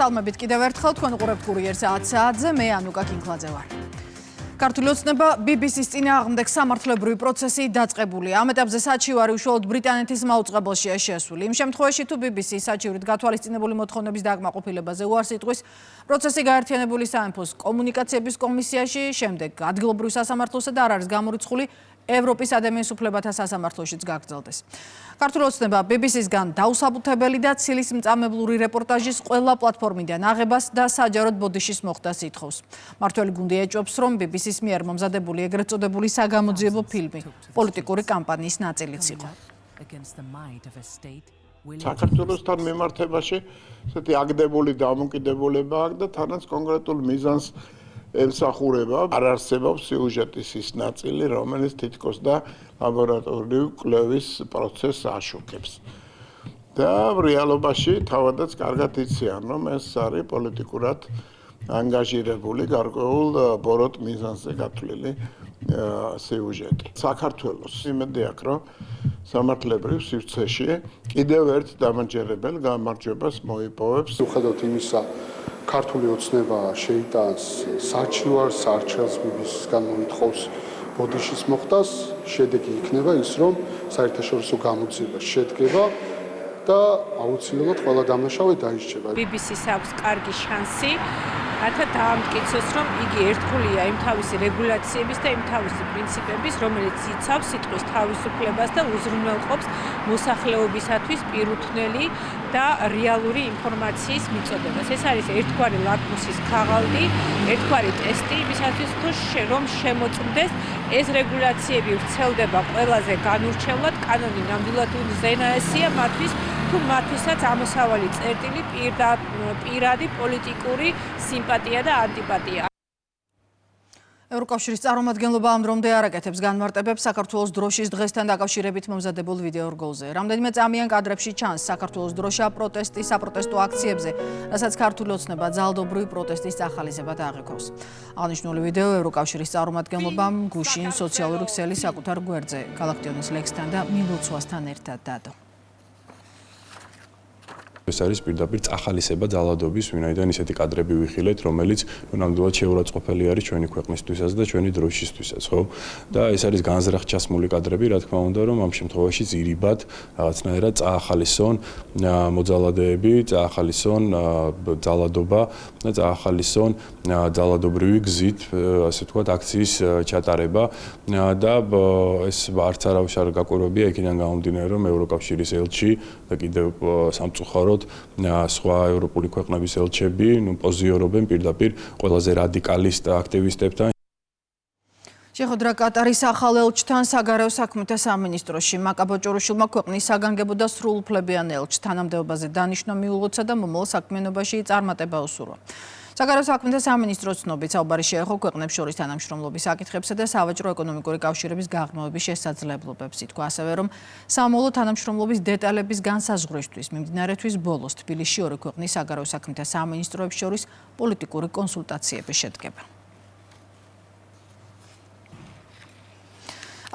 მოგესალმებით კიდევ ერთხელ თქვენ უყურებთ კურიერს 10 საათზე მე ანუკა კინკლაძე ვარ. ქართული ოცნება BBC-ს წინააღმდეგ სამართლებრივი პროცესი დაწყებულია. ამ ეტაპზე საჩივარი უშუალოდ ბრიტანეთის მაუწყებელშია შესული. იმ შემთხვევაში თუ BBC საჩივრით გათვალისწინებული მოთხოვნების დაკმაყოფილებაზე უარს იტყვის, პროცესი გაერთიანებული სამეფოს კომუნიკაციების კომისიაში, შემდეგ ადგილობრივ სასამართლოსა და არ არის გამორიცხული ევროპის ადამიანის უფლებათა სასამართლოშიც გაგრძელდეს. ქართული ოცნება BBC-სგან დაუსაბუთებელი და ცილის მწამებლური რეპორტაჟის ყველა პლატფორმიდან აღებას და საჯაროდ ბოდიშის მოხდას ითხოვს. მართველი გუნდი ეჭვობს, რომ BBC-ს მიერ მომზადებული ეგრეთ წოდებული საგამოძიებო ფილმი პოლიტიკური კამპანიის ნაწილიც იყო. საქართველოსთან მიმართებაში ესეთი აგდებული დამოკიდებულება აქვს და თანაც კონკრეტულ მიზანს ემსახურება. არ არსებობს სიუჟეტის ის ნაწილი, რომელიც თითქოს და ლაბორატორიული კვლევის პროცესს აშუქებს. და რეალობაში თავადაც კარგად იციან, რომ ეს არის პოლიტიკურად ანგაჟირებული გარკვეულ ბოროტ მიზანზე გათვლილი სიუჟეტი. საქართველოს იმედი აქვს, რომ სამართლებრივ სივრცეში კიდევ ერთ დამაჯერებელ გამარჯვებას მოიპოვებს. უხედავთ იმისა, ქართული ოცნება შეიტანს საჩივარს, არჩევს BBC-სგან მოითხოვს ბოდიშის მოხდას, შედეგი იქნება ის, რომ საერთაშორისო გამოძიება შედგება და აუცილებლად ყველა დამნაშავე დაისჯება. BBC-ს აქვს კარგი შანსი, რათა დაამტკიცოს, რომ იგი ერთგულია იმ თავისი რეგულაციების და იმ თავისი პრინციპების, რომელიც იცავს სიტყვის თავისუფლებას და უზრუნველყოფს მოსახლეობისათვის პირუთვნელი და რეალური ინფორმაციის მიწოდებას. ეს არის ერთგვარი ლაკმუსის ქაღალდი, ერთგვარი ტესტი იმისათვის, რომ შემოწმდეს ეს რეგულაციები ვრცელდება ყველაზე განურჩევლად, კანონი ნამდვილად უზენაესია მათთვის, თუ მათთვისაც ამოსავალი წერტილი პირადი პოლიტიკური სიმპათია და ანტიპათია. ევროკავშირის წარმომადგენლობა ამ დრომდე არ აკეთებს განმარტებებს საქართველოს დროშის დღესთან დაკავშირებით მომზადებულ ვიდეო რგოლზე. რამდენიმე წამიან კადრებში ჩანს საქართველოს დროშა საპროტესტო აქციებზე, რასაც ქართული ოცნება ძალადობრივი პროტესტის წახალისებად აღიქვავს. აღნიშნული ვიდეო ევროკავშირის წარმომადგენლობამ გუშინ სოციალური ქსელი საკუთარ გვერდზე გალაქტიონის ლექსთან და მილოცვასთან ერთად დადო. ეს არის პირდაპირ წახალისება ძალადობის, ვინაიდან ისეთი კადრები ვიხილეთ, რომელიც ნამდვილად შეურაცხყოფელი არის ჩვენი ქვეყნისთვისაც და ჩვენი დროშისთვისაც, ხო? და ეს არის განზრახ ჩასმული კადრები, რა თქმა უნდა, რომ ამ შემთხვევაში ძირიბად რაღაცნაირად წაახალისონ მოძალადეები, წაახალისონ ძალადობა და წაახალისონ ძალადობრივი გზით, ასე ვთქვათ, აქციის ჩატარება და ეს არც არავის არ გაკვირვებია იქიდან გამომდინარე, რომ ევროკავშირის ელჩი და კიდევ სამწუხაროდ სხვა ევროპული ქვეყნების ელჩები პოზიორობენ პირდაპირ ყველაზე რადიკალისტ აქტივისტებთან. შეხვედრა კატარის ახალ ელჩთან საგარეო საქმეთა სამინისტროში. მაკა ბოჭორუშვილმა ქვეყნის საგანგებო და სრულუფლებიან ელჩს თანამდებობაზე დანიშნა მიულოცა და მომავალ საქმიანობაში წარმატება უსურვა. საგარეო საქმეთა სამინისტროს ცნობით საუბარი შეეხო ქვეყნებს შორის თანამშრომლობის საკითხებსა და სავაჭრო-ეკონომიკური კავშირების გაღრმავების შესაძლებლობებს. ითქვა ასევე, რომ სამოვალო თანამშრომლობის დეტალების განსაზღვრისთვის მიმდინარე თვის ბოლოს თბილისში ორი ქვეყნის საგარეო საქმეთა სამინისტროებს შორის პოლიტიკური კონსულტაციები შედგება.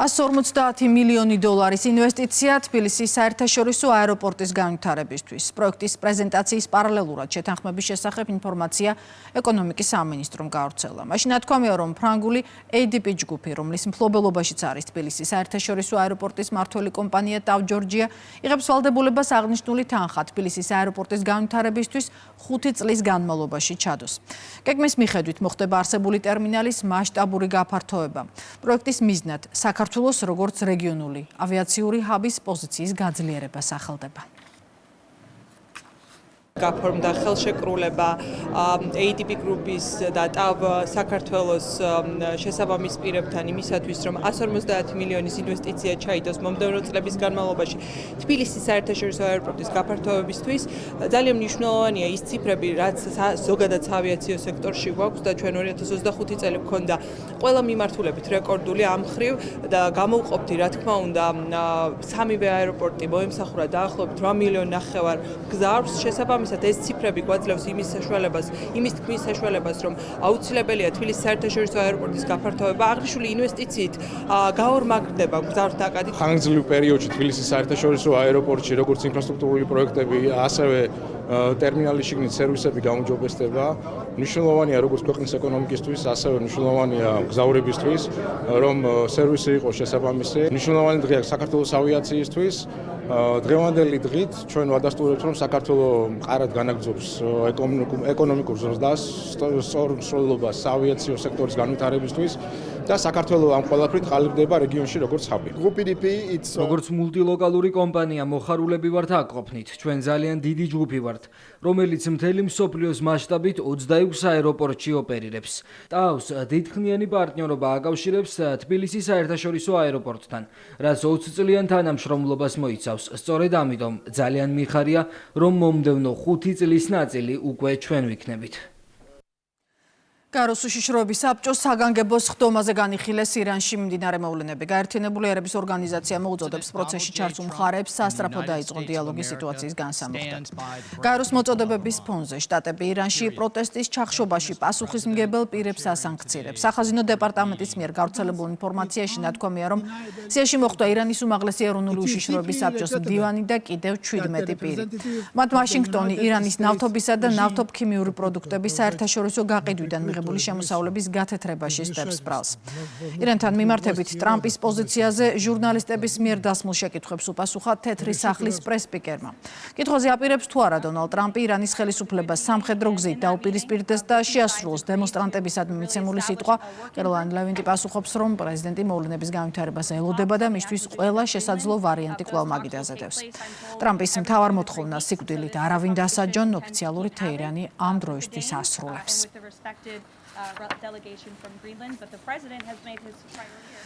150 მილიონი დოლარის ინვესტიცია თბილისის საერთაშორისო აეროპორტის განვითარებისთვის. პროექტის პრეზენტაციის პარალელურად შეთანხმების შესახებ ინფორმაცია ეკონომიკის სამინისტრომ გავრცელა. მაშინ ნათქვამია, რომ ფრანგული ADP ჯგუფი, რომლის მფლობელობაშიც არის თბილისის საერთაშორისო აეროპორტის მმართველი კომპანია TAV Georgia, იღებს ვალდებულებას აღნიშნული თანხა თბილისის აეროპორტის განვითარებისთვის 5 წლის განმავლობაში ჩადოს. გეგმის მიხედვით მოხდება არსებული ტერმინალის მასშტაბური გაფართოება. პროექტის მიზნად საქართველოს როგორც რეგიონული ავიაციური ჰაბის პოზიციის გაძლიერება სახელდება. გაფორმდა ხელშეკრულება ADP გრუპის და TAV საქართველოს შესაბამის პირებთან იმისათვის, რომ 150 მილიონის ინვესტიცია ჩაიდოს მომდევნო წლების განმავლობაში თბილისის საერთაშორისო აეროპორტის გაფართოებისთვის. ძალიან მნიშვნელოვანია ის ციფრები, რაც ზოგადად ავიაციო სექტორში გვაქვს და ჩვენ 2025 წელი გვქონდა ყველა მიმართულებით რეკორდული ამ მხრივ და გამოვყოფდი, რა თქმა უნდა, სამივე აეროპორტი მოემსახურა დაახლოებით 8,5 მილიონი გზავრს შესაბამისად შესაბამისად ეს ციფრები გვაძლევს იმის თქმის საშუალებას, რომ აუცილებელია თბილისის საერთაშორისო აეროპორტის გაფართოება აღნიშნული ინვესტიციით გაორმაგრდება გზავნაკადით. ხანგრძლივ პერიოდში თბილისის საერთაშორისო აეროპორტში როგორც ინფრასტრუქტურული პროექტები, ასევე ტერმინალის შიგნით სერვისები გაუმჯობესდება. მნიშვნელოვანია როგორც ქვეყნის ეკონომიკისთვის, ასევე მნიშვნელოვანია მგზავრებისთვის, რომ სერვისი იყოს შესაბამისი. მნიშვნელოვანი დღეა საქართველოს ავიაციისთვის. დღევანდელი დღით ჩვენ ვადასტურებთ, რომ საქართველოს მყარად განაგრძობს ეკონომიკურ ზრდას, სწორ მსვლელობას ავიაციო სექტორის განვითარებისთვის და საქართველოს ამ ყველაფრით ყალიბდება რეგიონში როგორც ჰაბი. როგორც მულტილოკალური კომპანია მოხარულები ვართ აქ ყოფნით. ჩვენ ძალიან დიდი ჯგუფი ვართ, რომელიც მთელი მსოფლიოს მასშტაბით 26 აეროპორტში ოპერირებს. ტავს დიდხნიანი პარტნიორობა აკავშირებს თბილისის საერთაშორისო აეროპორტთან, რაც 20 წლიან თანამშრომლობას მოიცავს. სწორედ ამიტომ ძალიან მიხარია, რომ მომდევნო 5 წლის ნაწილი უკვე ჩვენ ვიქნებით. გაროს უშიშროების საბჭოს საგანგებოს ხდომაზე განიხილეს ირანში მიმდინარე მოვლენები. გაერთიანებული ერების ორგანიზაცია მოუწოდებს პროცესში ჩართულ მხარეებს სასწრაფოდ დაიწყონ დიალოგი სიტუაციის განსამუხებლად. გაროს მოწოდებების ფონზე შტატები ირანში პროტესტის ჩახშობაში პასუხისმგებელ პირებს ასანქცირებს. სახაზინო დეპარტამენტის მიერ გავრცელებულ ინფორმაციაში ნათქვამია, რომ სიაში მოხვდა ირანის უმაღლესი ეროვნული უშიშროების საბჭოს მდივანი და კიდევ 17 პირი. მათ ვაშინგტონი ირანის ნავთობისა და ნავთობქიმიური პროდუქტების საერთაშორისო გაყიდვიდან შემოსავლების გათეთრებაში სტებს ბრალს. ირანთან მიმართებით ტრამპის პოზიციაზე ჟურნალისტების მიერ დასმულ შეკითხვებს უპასუხა თეთრი სახლის პრესპიკერმა. კითხვაზე აპირებს თუ არა დონალდ ტრამპი ირანის ხელისუფლებას სამხედრო გზით დაუპირისპირდეს და შეასრულოს დემონსტრანტებისადმი მიცემული სიტყვა. კეროლაინ ლევინტი პასუხობს, რომ პრეზიდენტი მოვლენების განვითარებას ელოდება და მისთვის ყველა შესაძლო ვარიანტი კვლავ მაგიდაზედებს. ტრამპის მთავარ მოთხოვნას სიკვდილით არავინ დასაჯონ, ოფიციალური თეირანი ამ დროისთვის ასრულებს.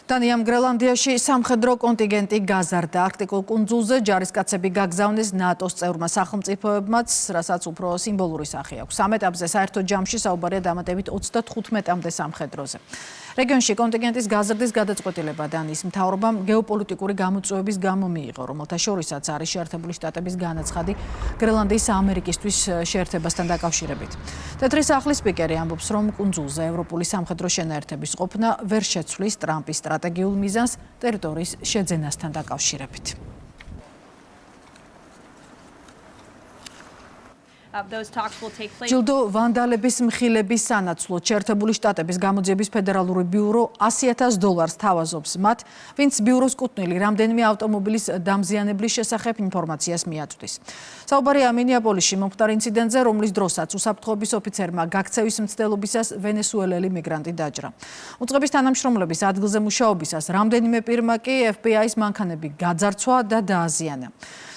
დანიამ გრენლანდიაში სამხედრო კონტინგენტი გაზარდა. არქტიკულ კუნძულზე ჯარისკაცები გაგზავნეს ნატოს წევრმა სახელმწიფოებმაც, რასაც უფრო სიმბოლური სახე აქვს. ამ ეტაპზე საერთო ჯამში საუბარია დამატებით 35-მდე სამხედროზე. რეგიონში კონტინგენტის გაზრდის გადაწყვეტილება დანიის მთავრობამ გეოპოლიტიკური გამოწვევების გამო მიიღო, რომელთა შორისაც არის შეერთებული შტატების განაცხადი გრენლანდიის ამერიკისთვის შეერთებასთან დაკავშირებით. თეთრი სახლის სპიკერი ამბობს, რომ კუნძულზე ევროპული სამხედრო შენაერთების ყოფნა ვერ შეცვლის ტრამპის სტრატეგიულ მიზანს ტერიტორიის შეძენასთან დაკავშირებით. ჯილდო ვანდალების მხილების სანაცვლოდ შეერთებული შტატების გამოძიების ფედერალური ბიურო $100,000 თავაზობს მათ, ვინც ბიუროს კუთვნილი რამდენიმე ავტომობილის დამზიანებლის შესახებ ინფორმაციას მიაწვდის. საუბარია მინეაპოლისში მომხდარ ინციდენტზე, რომლის დროსაც უსაფრთხოების ოფიცერმა გაქცევის მცდელობისას ვენესუელელი მიგრანტი დაჯრა. უწყების თანამშრომლების ადგილზე მუშაობისას რამდენიმე პირმა კი FBI-ის მანქანები გაძარცვა და დააზიანა.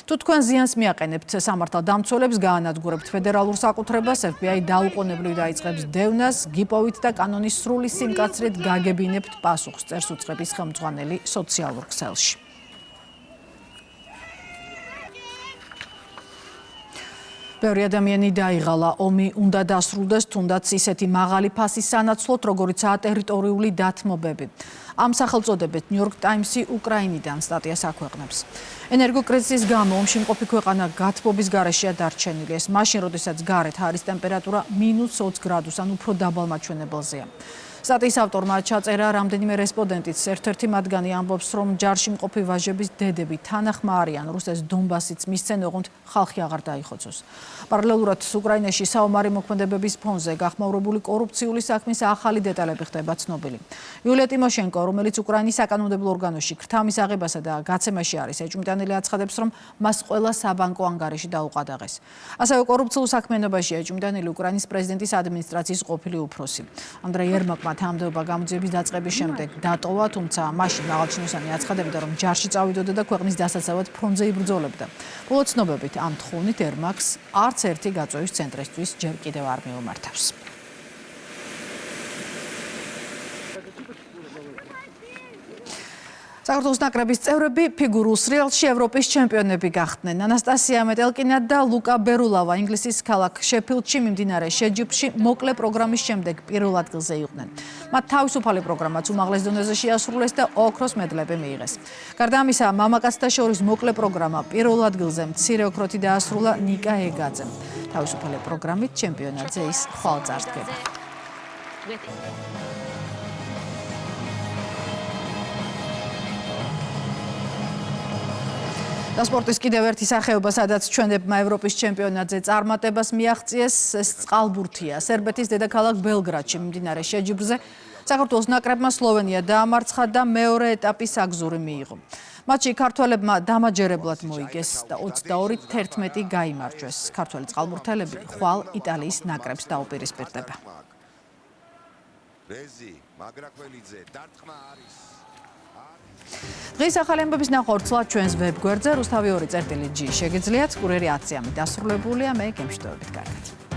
თუ თქვენ ზიანს მიაყენებთ სამართალდამცველებს, გაანადგურებთ ფედერალურ საკუთრებას, FBI დაუყოვნებლივ დაიწყებს დევნას, გიპოვით და კანონის სრული სიმკაცრით გაგებინებთ პასუხს, წერს უწყების ხელმძღვანელი სოციალურ ქსელში. ბევრი ადამიანი დაიღალა, ომი უნდა დასრულდეს, თუნდაც ისეთი მაღალი ფასის სანაცვლოდ, როგორიცაა ტერიტორიული დათმობები. ამ სახელწოდებით ნიუ-იორკ ტაიმსი უკრაინიდან სტატიას აქვეყნებს. ენერგოკრიზისის გამო ომში მყოფი ქვეყანა გათბობის გარეშეა დარჩენილი. ეს მაშინ, როდესაც გარეთ ჰარის ტემპერატურა -20 გრადუს, ან უფრო დაბალ მაჩვენებელზეა. სტატიის ავტორმა ჩაწერა რამდენიმე რესპონდენტიც, ერთ-ერთი მათგანი ამბობს, რომ ჯარში მყოფი ვაჟების დედები თანახმა არიან, რუსეთის დონბასის მისცენ, ოღონდ ხალხი აღარ დაიხოცოს. პარალელურად უკრაინაში საომარი მოქმედებების ფონზე გახმაურებული კორუფციული საქმის ახალი დეტალები ხდება ცნობილი. იულია ტიმოშენკო, რომელიც უკრაინის საკანონმდებლო ორგანოში ქრთამის აღებასა და გაცემაში არის ეჭვმიტანილი, აცხადებს, რომ მას ყველა საბანკო ანგარიში დაუყადაღეს. ასევე კორუფციულ საქმიანობაში ეჭვმიტანილი უკრაინის პრეზიდენტის ადმინისტრაციის ყოფილი უფროსი. ანდრეი ერმაკმა თანამდებობა გამოძიების დაწყების შემდეგ დატოვა, თუმცა მაშინ მაღალჩინოსანი აცხადებდა, რომ ჯარში წავიდოდა და ქვეყნის დასაცავად ფრონტზე იბრძოლებდა. ბოლო ცნობებით ამ თხოვნით ერმაკს არც ერთი გაწვევის ცენტრისთვის ჯერ კიდევ არ მიუმართავს. საქართველოს ნაკრების წევრები ფიგურულ სრიალში ევროპის ჩემპიონები გახდნენ. ანასტასია მეტელკინა და ლუკა ბერულავა ინგლისის ქალაქ შეფილდში მიმდინარე შეჯიბრში მოკლე პროგრამის შემდეგ პირველ ადგილზე იყვნენ. მათ თავისუფალი პროგრამაც უმაღლეს დონეზე შეასრულეს და ოქროს მედლები მიიღეს. გარდა ამისა, მამაკაცთა შორის მოკლე პროგრამა პირველ ადგილზე მცირე ოქროთი დაასრულა ნიკა ეგაძემ. თავისუფალი პროგრამით ჩემპიონატზე ის ხვალ წარსდგება. და სპორტის კიდევ ერთი სახეობა, სადაც ჩვენებმა ევროპის ჩემპიონატზე წარმატებას მიაღწიეს, ეს წყალბურთია. სერბეთის დედაქალაქ ბელგრადში მიმდინარე შეჯიბრზე საქართველოს ნაკრებმა სლოვენია დაამარცხა და მეორე ეტაპის აგზური მიიღო. მატჩი ქართველებმა დამაჯერებლად მოიგეს და 22-11 გაიმარჯვეს. ქართველი წყალბურთელები ხვალ იტალიის ნაკრებს დაუპირისპირდება. დღის ახალი ამბების ნახორცლა ჩვენს ვებგვერდზე რუსთავი 2.g შეგიძლიათ. კურიერი 10-ამი დასრულებულია. მე გემშვიდობებით, კარგად.